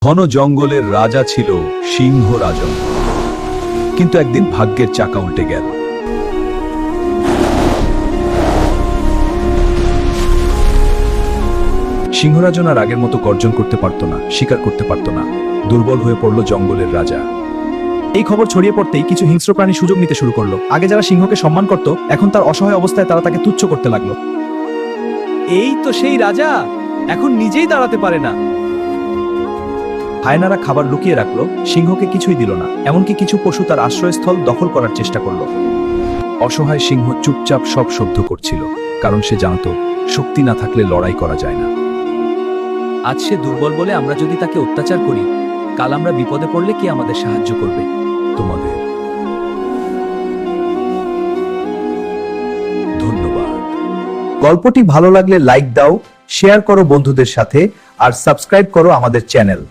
ঘন জঙ্গলের রাজা ছিল সিংহ রাজন। কিন্তু একদিন ভাগ্যের চাকা উল্টে গেল। সিংহরাজন আর আগের মতো গর্জন করতে পারত না, শিকার করতে পারত না। দুর্বল হয়ে পড়ল জঙ্গলের রাজা। এই খবর ছড়িয়ে পড়তেই কিছু হিংস্র প্রাণী সুযোগ নিতে শুরু করলো। আগে যারা সিংহকে সম্মান করত, এখন তার অসহায় অবস্থায় তারা তাকে তুচ্ছ করতে লাগলো। এই তো সেই রাজা, এখন নিজেই দাঁড়াতে পারে না। হায়নারা খাবার লুকিয়ে রাখলো, সিংহকে কিছুই দিল না। এমনকি কিছু পশু তার আশ্রয়স্থল দখল করার চেষ্টা করলো। অসহায় সিংহ চুপচাপ সব সহ্য করছিল, কারণ সে জানত শক্তি না থাকলে লড়াই করা যায় না। আজ সে দুর্বল বলে আমরা যদি তাকে অত্যাচার করি, কাল আমরা বিপদে পড়লে কে আমাদের সাহায্য করবে? তোমাদের ধন্যবাদ। গল্পটি ভালো লাগলে লাইক দাও, শেয়ার করো বন্ধুদের সাথে, আর সাবস্ক্রাইব করো আমাদের চ্যানেল।